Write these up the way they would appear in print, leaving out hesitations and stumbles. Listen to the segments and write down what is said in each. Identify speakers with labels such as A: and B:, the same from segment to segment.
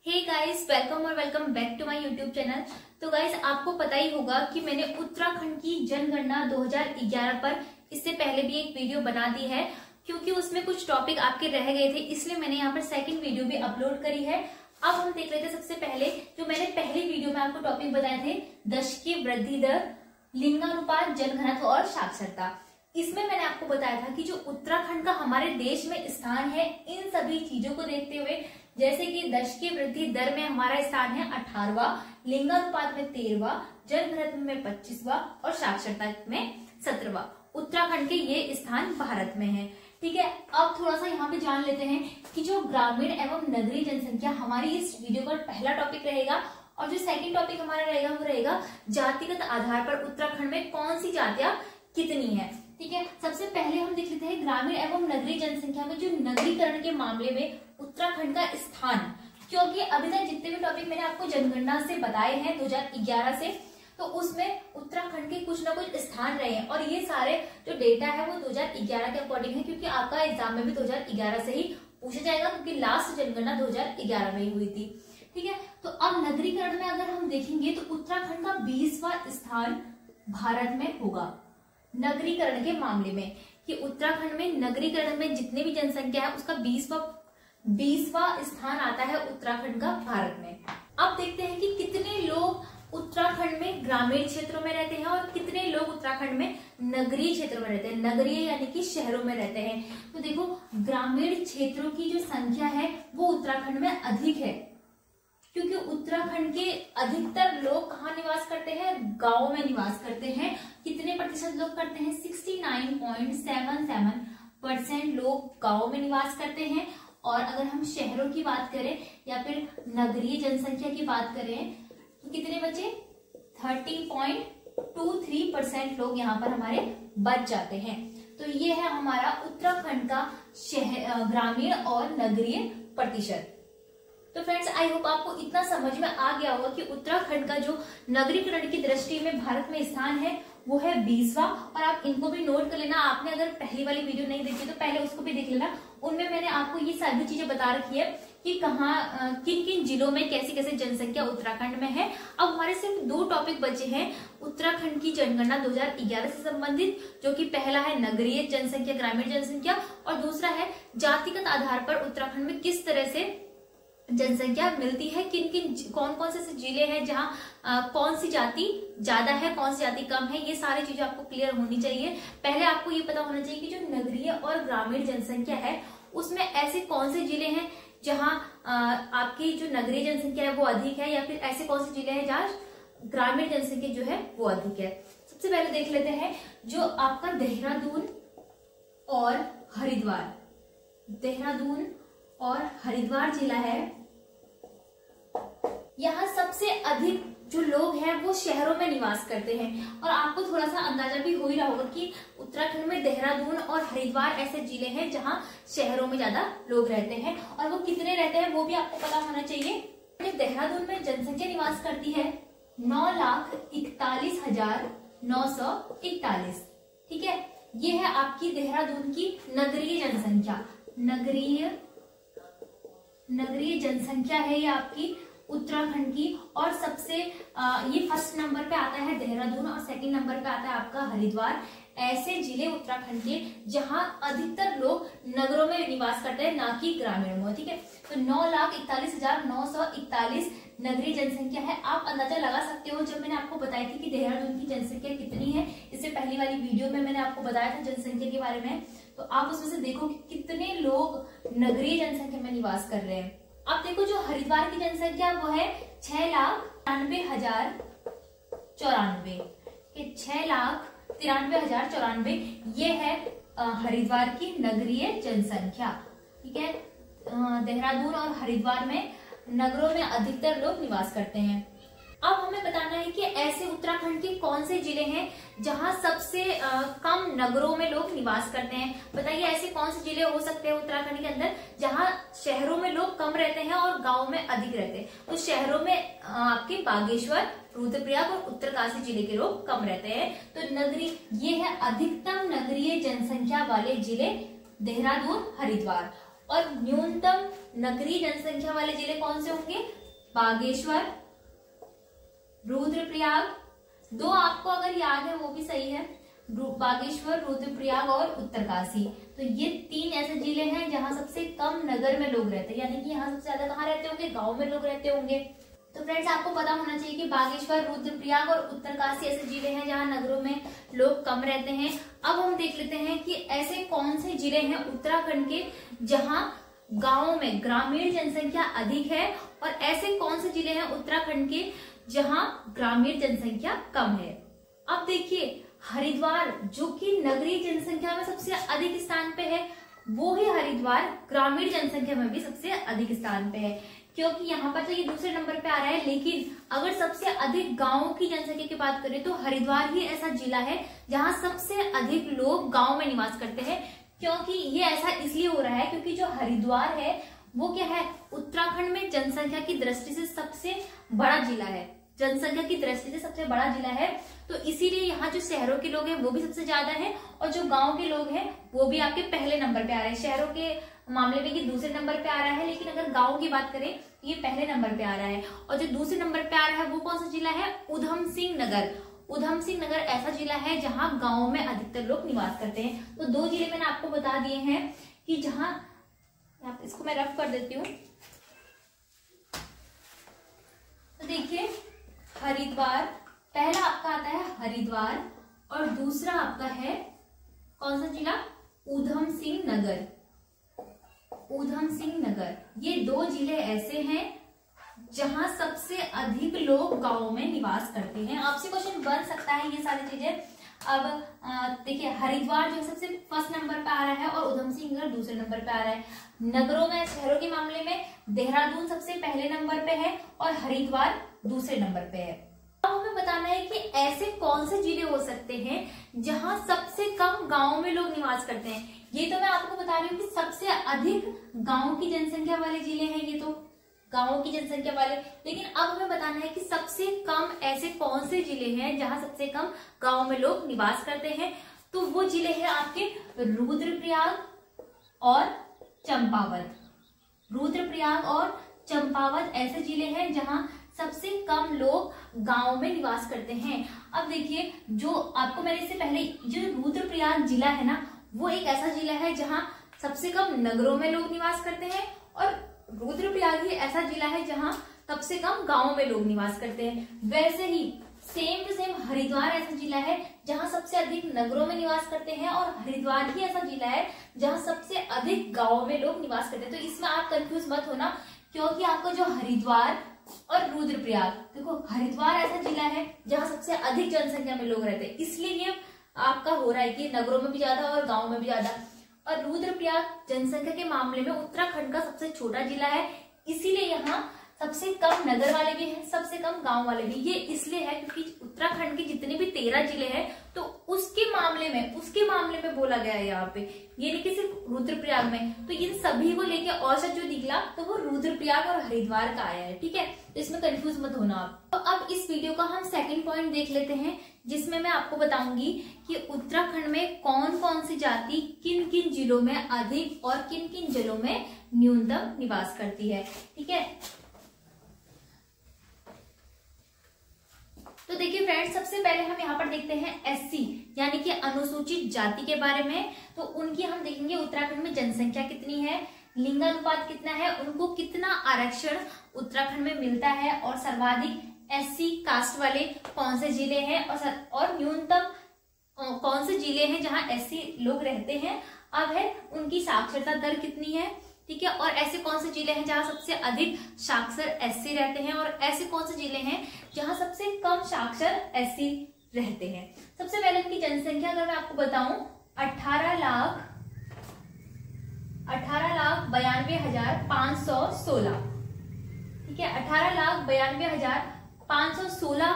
A: हे guys, welcome और welcome back to my YouTube channel. तो guys, आपको पता ही होगा कि मैंने उत्तराखंड की जनगणना 2011 पर इससे पहले भी एक वीडियो बना दी है, क्योंकि उसमें कुछ टॉपिक आपके रह गए थे, इसलिए मैंने यहाँ पर सेकंड वीडियो भी अपलोड करी है। अब हम देख लेते हैं सबसे पहले जो मैंने पहली वीडियो में आपको टॉपिक बताए थे, दशकीय वृद्धि दर, लिंगानुपात, जनघनत्व और साक्षरता। इसमें मैंने आपको बताया था कि जो उत्तराखंड का हमारे देश में स्थान है, इन सभी चीजों को देखते हुए, जैसे कि दशकीय वृद्धि दर में हमारा स्थान है 18वां, लिंगानुपात में 13वां, जनघनत्व में 25वां और साक्षरता में 17वां, उत्तराखंड के ये स्थान भारत में है। ठीक है, अब थोड़ा सा यहाँ पे जान लेते हैं कि जो ग्रामीण एवं नगरीय जनसंख्या हमारी इस वीडियो का पहला टॉपिक रहेगा, और जो सेकंड टॉपिक हमारा रहेगा वो रहेगा जातिगत आधार पर उत्तराखंड में कौन सी जातियां कितनी है। ठीक है, सबसे पहले हम देख लेते हैं ग्रामीण एवं नगरीय जनसंख्या में जो नगरीकरण के मामले में उत्तराखंड का स्थान, क्योंकि अभी तक जितने भी टॉपिक मैंने आपको जनगणना से बताए हैं 2011 से, तो उसमें उत्तराखंड के कुछ ना कुछ स्थान रहे हैं, और ये सारे जो डेटा है वो 2011 के अकॉर्डिंग है, क्योंकि आपका एग्जाम में भी 2011 से ही पूछा जाएगा, क्योंकि लास्ट जनगणना 2011 में ही हुई थी। ठीक है, तो अब नगरीकरण में अगर हम देखेंगे तो उत्तराखंड का 20वां स्थान भारत में होगा नगरीकरण के मामले में, कि उत्तराखंड में नगरीकरण में जितने भी जनसंख्या है उसका 20वां स्थान आता है उत्तराखंड का भारत में। अब देखते हैं कि कितने लोग उत्तराखंड में ग्रामीण क्षेत्रों में रहते हैं और कितने लोग उत्तराखंड में नगरीय क्षेत्रों में रहते हैं, नगरीय यानी कि शहरों में रहते हैं। तो देखो, ग्रामीण क्षेत्रों की जो संख्या है वो उत्तराखंड में अधिक है, क्योंकि उत्तराखंड के अधिकतर लोग कहाँ निवास करते हैं, गांव में निवास करते हैं। कितने प्रतिशत लोग करते हैं, 69.77% लोग गांव में निवास करते हैं। और अगर हम शहरों की बात करें या फिर नगरीय जनसंख्या की बात करें तो कितने बचे, 30.23% लोग यहाँ पर हमारे बच जाते हैं। तो ये है हमारा उत्तराखंड का ग्रामीण और नगरीय प्रतिशत। तो फ्रेंड्स, आई होप आपको इतना समझ में आ गया होगा कि उत्तराखंड का जो नगरीकरण की दृष्टि में भारत में स्थान है वो है 20वां, और आप इनको भी नोट कर लेना। आपने अगर पहली वाली वीडियो नहीं देखी तो पहले उसको भी देख लेना, उनमें मैंने आपको ये सारी चीजें बता रखी है कि कहाँ किन किन जिलों में कैसी कैसी जनसंख्या उत्तराखंड में है। अब हमारे सिर्फ 2 टॉपिक बचे हैं उत्तराखंड की जनगणना 2011 से संबंधित, जो कि पहला है नगरीय जनसंख्या, ग्रामीण जनसंख्या, और दूसरा है जातिगत आधार पर उत्तराखंड में किस तरह से जनसंख्या मिलती है, किन किन कौन कौन से जिले हैं जहाँ कौन सी जाति ज्यादा है, कौन सी जाति कम है। ये सारी चीजें आपको क्लियर होनी चाहिए। पहले आपको ये पता होना चाहिए कि जो नगरीय और ग्रामीण जनसंख्या है उसमें ऐसे कौन से जिले हैं जहाँ आपकी जो नगरीय जनसंख्या है वो अधिक है, या फिर ऐसे कौन से जिले हैं जहाँ ग्रामीण जनसंख्या जो है वो अधिक है। सबसे पहले देख लेते हैं जो आपका देहरादून और हरिद्वार, देहरादून और हरिद्वार जिला है। यहाँ सबसे अधिक जो लोग हैं वो शहरों में निवास करते हैं, और आपको थोड़ा सा अंदाजा भी हो ही रहा होगा कि उत्तराखंड में देहरादून और हरिद्वार ऐसे जिले हैं जहाँ शहरों में ज्यादा लोग रहते हैं, और वो कितने रहते हैं वो भी आपको पता होना चाहिए। देहरादून में जनसंख्या निवास करती है 9,41,941। ठीक है, ये है आपकी देहरादून की नगरीय जनसंख्या। नगरीय जनसंख्या है ये आपकी उत्तराखंड की, और सबसे ये फर्स्ट नंबर पे आता है देहरादून और सेकंड नंबर पे आता है आपका हरिद्वार। ऐसे जिले उत्तराखंड के जहां अधिकतर लोग नगरों में निवास करते हैं, ना कि ग्रामीण में। ठीक है, तो 9,41,941 नगरीय जनसंख्या है। आप अंदाजा लगा सकते हो, जब मैंने आपको बताई थी कि देहरादून की जनसंख्या कितनी है, इससे पहली वाली वीडियो में मैंने आपको बताया था जनसंख्या के बारे में, तो आप उसमें से देखो कि कितने लोग नगरीय जनसंख्या में निवास कर रहे हैं। अब देखो, जो हरिद्वार की जनसंख्या वो है 6,93,094, 6,93,094, ये है हरिद्वार की नगरीय जनसंख्या। ठीक है, देहरादून और हरिद्वार में नगरों में अधिकतर लोग निवास करते हैं। अब हमें बताना है कि ऐसे उत्तराखंड के कौन से जिले हैं जहां सबसे कम नगरों में लोग निवास करते हैं। बताइए, ऐसे कौन से जिले हो सकते हैं उत्तराखंड के अंदर जहां शहरों में लोग कम रहते हैं और गांव में अधिक रहते हैं। तो शहरों में आपके बागेश्वर, रुद्रप्रयाग और उत्तरकाशी जिले के लोग कम रहते हैं। तो नगरी ये है अधिकतम नगरीय जनसंख्या वाले जिले देहरादून, हरिद्वार, और न्यूनतम नगरीय जनसंख्या वाले जिले कौन से होंगे, बागेश्वर, रुद्रप्रयाग, दो आपको अगर याद है वो भी सही है, बागेश्वर, रुद्रप्रयाग और उत्तरकाशी। तो ये 3 ऐसे जिले हैं जहां सबसे कम नगर में लोग रहते हैं, यानी कि यहाँ सबसे ज्यादा कहाँ रहते होंगे, गांव में लोग रहते होंगे। तो फ्रेंड्स आपको पता होना चाहिए कि बागेश्वर, रुद्रप्रयाग और उत्तरकाशी ऐसे जिले हैं जहां नगरों में लोग कम रहते हैं। अब हम देख लेते हैं कि ऐसे कौन से जिले हैं उत्तराखंड के जहां गांवों में ग्रामीण जनसंख्या अधिक है, और ऐसे कौन से जिले हैं उत्तराखंड के जहां ग्रामीण जनसंख्या कम है। अब देखिए हरिद्वार जो कि नगरीय जनसंख्या में सबसे अधिक स्थान पे है, वो ही हरिद्वार ग्रामीण जनसंख्या में भी सबसे अधिक स्थान पे है, क्योंकि यहाँ पर तो ये दूसरे नंबर पे आ रहा है। लेकिन अगर सबसे अधिक गांवों की जनसंख्या की बात करें तो हरिद्वार ही ऐसा जिला है जहां सबसे अधिक लोग गांव में निवास करते हैं। क्योंकि ये ऐसा इसलिए हो रहा है क्योंकि जो हरिद्वार है वो क्या है, उत्तराखंड में जनसंख्या की दृष्टि से सबसे बड़ा जिला है, जनसंख्या की दृष्टि से सबसे बड़ा जिला है। तो इसीलिए यहाँ जो शहरों के लोग हैं वो भी सबसे ज्यादा हैं, और जो गांव के लोग हैं वो भी आपके पहले नंबर पे आ रहे हैं। शहरों के मामले में ये दूसरे नंबर पे आ रहा है, लेकिन अगर गांव की बात करें ये पहले नंबर पे आ रहा है। और जो दूसरे नंबर पे आ रहा है वो कौन सा जिला है, उधम सिंह नगर। उधम सिंह नगर ऐसा जिला है जहां गांव में अधिकतर लोग निवास करते हैं। तो 2 जिले मैंने आपको बता दिए हैं कि जहां, इसको मैं रफ कर देती हूँ। तो देखिए हरिद्वार, पहला आपका आता है हरिद्वार, और दूसरा आपका है कौन सा जिला, उधम सिंह नगर। उधम सिंह नगर, ये 2 जिले ऐसे हैं जहां सबसे अधिक लोग गांव में निवास करते हैं। आपसे क्वेश्चन बन सकता है ये सारी चीजें। अब देखिए हरिद्वार जो सबसे फर्स्ट नंबर पे आ रहा है और उधम सिंह नगर दूसरे नंबर पे आ रहा है। नगरों में, शहरों के मामले में देहरादून सबसे पहले नंबर पे है और हरिद्वार दूसरे नंबर पे है। अब हमें बताना है कि ऐसे कौन से जिले हो सकते हैं जहां सबसे कम गांव में लोग निवास करते हैं। ये तो मैं आपको बता रही हूँ कि सबसे अधिक गांव की जनसंख्या वाले जिले हैं, ये तो गांवों की जनसंख्या वाले। लेकिन अब हमें बताना है कि सबसे कम ऐसे कौन से जिले हैं जहां सबसे कम गांव में लोग निवास करते हैं। तो वो जिले हैं आपके रुद्रप्रयाग और चंपावत। रुद्रप्रयाग और चंपावत ऐसे जिले हैं जहां सबसे कम लोग गांव में निवास करते हैं। अब देखिए जो आपको मैंने इससे पहले, जो रुद्रप्रयाग जिला है ना, वो एक ऐसा जिला है जहां सबसे कम नगरों में लोग निवास करते हैं, और रुद्रप्रयाग ही ऐसा जिला है जहां सबसे कम गांवों में लोग निवास करते हैं। वैसे ही सेम टू सेम हरिद्वार ऐसा जिला है जहां सबसे अधिक नगरों में निवास करते हैं, और हरिद्वार ही ऐसा जिला है जहां सबसे अधिक गांवों में लोग निवास करते हैं। तो इसमें आप कंफ्यूज मत होना, क्योंकि आपको जो हरिद्वार और रुद्रप्रयाग, देखो हरिद्वार ऐसा जिला है जहां सबसे अधिक जनसंख्या में लोग रहते हैं, इसलिए ये आपका हो रहा है कि नगरों में भी ज्यादा और गांव में भी ज्यादा। और रुद्रप्रयाग जनसंख्या के मामले में उत्तराखंड का सबसे छोटा जिला है, इसीलिए यहाँ सबसे कम नगर वाले भी हैं, सबसे कम गांव वाले भी। ये इसलिए है क्योंकि उत्तराखंड के जितने भी 13 जिले हैं तो उसके मामले में बोला गया है यहाँ पे, ये नहीं कि सिर्फ रुद्रप्रयाग में। तो इन सभी को लेके औसत जो निकला तो वो रुद्रप्रयाग और हरिद्वार का आया है, ठीक है। तो इसमें कंफ्यूज मत होना आप। तो अब इस वीडियो का हम सेकंड पॉइंट देख लेते हैं, जिसमें मैं आपको बताऊंगी कि उत्तराखंड में कौन कौन सी जाति किन किन जिलों में अधिक और किन किन जिलों में न्यूनतम निवास करती है, ठीक है। तो देखिए फ्रेंड्स, सबसे पहले हम यहाँ पर देखते हैं एससी यानी कि अनुसूचित जाति के बारे में। तो उनकी हम देखेंगे उत्तराखंड में जनसंख्या कितनी है, लिंगानुपात कितना है, उनको कितना आरक्षण उत्तराखंड में मिलता है, और सर्वाधिक एससी कास्ट वाले कौन से जिले हैं, और न्यूनतम कौन से जिले हैं जहां एससी लोग रहते हैं। अब है उनकी साक्षरता दर कितनी है, ठीक है, और ऐसे कौन से जिले हैं जहां सबसे अधिक साक्षर एससी रहते हैं, और ऐसे कौन से जिले हैं जहां सबसे कम साक्षर एससी रहते हैं। सबसे पहले उनकी जनसंख्या अगर मैं आपको बताऊं 18,92,516, ठीक है, 18,92,516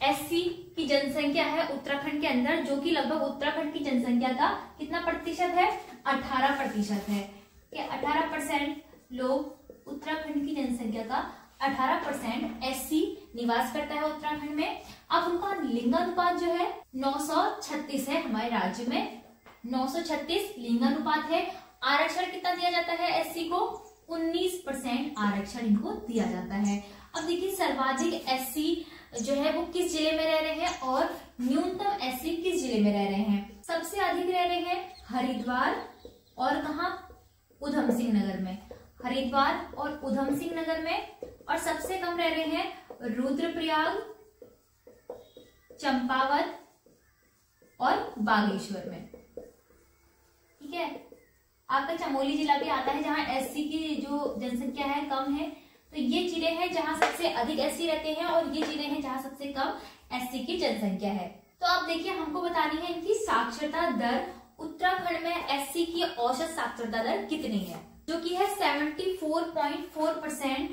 A: एससी की जनसंख्या है उत्तराखंड के अंदर, जो कि लगभग उत्तराखंड की जनसंख्या का कितना प्रतिशत है, 18% है। 18% लोग उत्तराखंड की जनसंख्या का 18% एससी निवास करता है उत्तराखंड में। अब उनका लिंगानुपात जो है 936 है, हमारे राज्य में 936 लिंगानुपात है। आरक्षण कितना दिया जाता है एससी को, 19% आरक्षण इनको दिया जाता है। अब देखिए सर्वाधिक एससी जो है वो किस जिले में रह रहे हैं और न्यूनतम एससी किस जिले में रह रहे हैं। सबसे अधिक रह रहे हैं हरिद्वार और कहाँ, उधम सिंह नगर में, हरिद्वार और उधम सिंह नगर में। और सबसे कम रह रहे हैं रुद्रप्रयाग, चंपावत और बागेश्वर में। ठीक है, आपका चमोली जिला भी आता है जहां एससी की जो जनसंख्या है कम है। तो ये जिले हैं जहां सबसे अधिक एससी रहते हैं और ये जिले हैं जहां सबसे कम एससी की जनसंख्या है। तो अब देखिए हमको बतानी है इनकी साक्षरता दर। उत्तराखंड में एससी की औसत साक्षरता दर कितनी है, जो कि है 74.4%।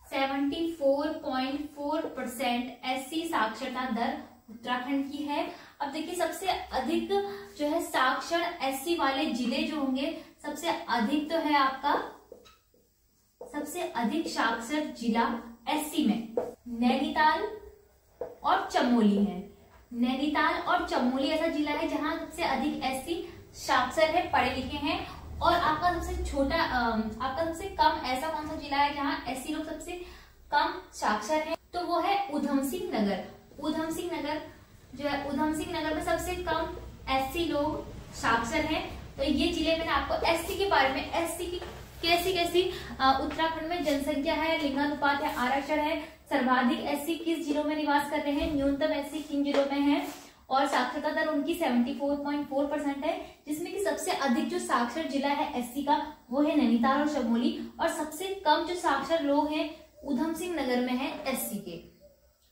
A: 74.4% एससी साक्षरता दर उत्तराखंड की है। अब देखिए सबसे अधिक जो है साक्षर एससी वाले जिले जो होंगे, सबसे अधिक तो है आपका, सबसे अधिक साक्षर जिला एससी में नैनीताल और चमोली है। नैनीताल और चमोली ऐसा जिला है जहां सबसे अधिक एससी साक्षर है, पढ़े लिखे हैं। और आपका सबसे छोटा आपका सबसे कम ऐसा कौन सा जिला है जहां एससी लोग सबसे कम साक्षर है, तो वो है उधम सिंह नगर। उधम सिंह नगर जो है, उधम सिंह नगर में सबसे कम एससी लोग साक्षर हैं। तो ये जिले में आपको एससी के बारे में, एससी की कैसी उत्तराखंड में जनसंख्या है, लिंगानुपात है, आरक्षण है, सर्वाधिक एससी किस जिलों में निवास कर रहे हैं, न्यूनतम एससी किन जिलों में है, और साक्षरता दर उनकी 74.4% है, जिसमें कि सबसे अधिक जो साक्षर जिला है एससी का वो है नैनीताल और चमोली, और सबसे कम जो साक्षर लोग हैं उधम सिंह नगर में है एससी के।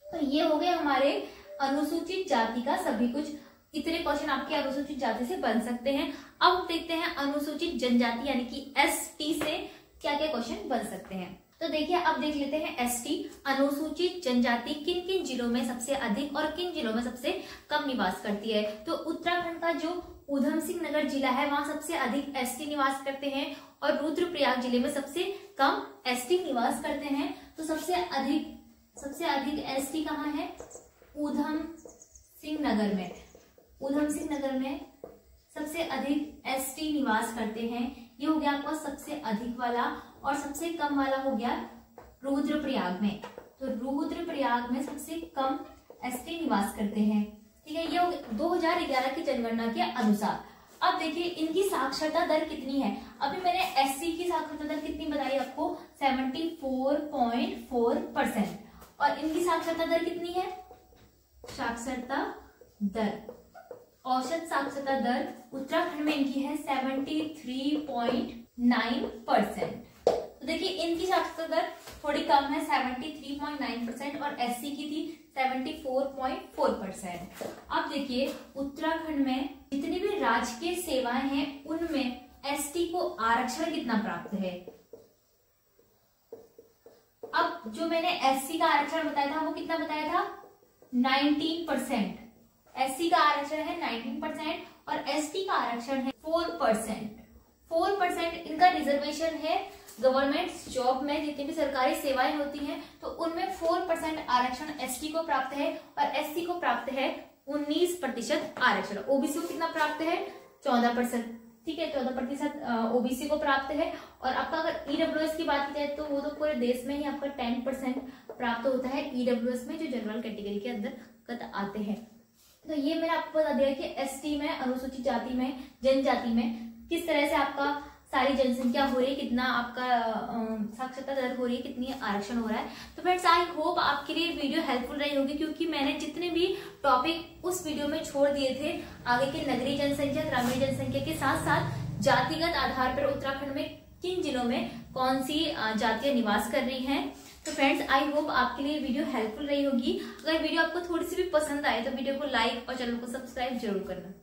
A: तो ये हो गए हमारे अनुसूचित जाति का सभी कुछ। इतने क्वेश्चन आपके अनुसूचित जाति से बन सकते हैं। अब देखते हैं अनुसूचित जनजाति यानी कि एसटी से क्या क्या क्वेश्चन बन सकते हैं। तो देखिए अब देख लेते हैं एसटी अनुसूचित जनजाति किन किन जिलों में सबसे अधिक और किन जिलों में सबसे कम निवास करती है। तो उत्तराखंड का जो उधम सिंह नगर जिला है वहां सबसे अधिक एसटी निवास करते हैं और रुद्रप्रयाग जिले में सबसे कम एसटी निवास करते हैं। तो सबसे अधिक एसटी कहाँ है, उधम सिंह नगर में। उधम सिंह नगर में सबसे अधिक एसटी निवास करते हैं। ये हो गया आपका सबसे अधिक वाला, और सबसे कम वाला हो गया रुद्रप्रयाग में। तो रुद्रप्रयाग में सबसे कम एसटी निवास करते हैं। ठीक है, ये 2011 की जनगणना के अनुसार। अब देखिए इनकी साक्षरता दर कितनी है। अभी मैंने एससी की साक्षरता दर कितनी बताई आपको, 74.4%। और इनकी साक्षरता दर कितनी है, साक्षरता दर, औसत साक्षरता दर उत्तराखंड में इनकी है 73.9%। तो देखिए इनकी साक्षरता दर थोड़ी कम है 73.9% और एससी की थी 74.4%। अब देखिए उत्तराखंड में जितनी भी राजकीय सेवाएं हैं उनमें एसटी को आरक्षण कितना प्राप्त है। अब जो मैंने एससी का आरक्षण बताया था वो कितना बताया था, 19%। एससी का आरक्षण है 19% और एसटी का आरक्षण है 4%। 4% इनका रिजर्वेशन है गवर्नमेंट जॉब में, जितनी भी सरकारी सेवाएं होती हैं तो उनमें 4% आरक्षण एसटी को प्राप्त है और एससी को प्राप्त है 19% आरक्षण। ओबीसी को कितना प्राप्त है, 14%। ठीक है, 14% ओबीसी को प्राप्त है। और आपका अगर ईडब्ल्यूएस की बात की जाए तो वो तो पूरे देश में ही आपका 10% प्राप्त होता है ईडब्ल्यूएस में, जो जनरल कैटेगरी के अंदर आते हैं। तो ये मैंने आपको बता दिया कि एसटी में, अनुसूचित जाति में, जनजाति में किस तरह से आपका सारी जनसंख्या हो रही है, कितना आपका साक्षरता दर हो रही है, कितनी आरक्षण हो रहा है। तो फ्रेंड्स आई होप आपके लिए वीडियो हेल्पफुल रही होगी, क्योंकि मैंने जितने भी टॉपिक उस वीडियो में छोड़ दिए थे, आगे के नगरीय जनसंख्या, ग्रामीण जनसंख्या के साथ साथ जातिगत आधार पर उत्तराखंड में किन जिलों में कौन सी जातियां निवास कर रही हैं। तो फ्रेंड्स आई होप आपके लिए वीडियो हेल्पफुल रही होगी। अगर वीडियो आपको थोड़ी सी भी पसंद आए तो वीडियो को लाइक और चैनल को सब्सक्राइब जरूर करना।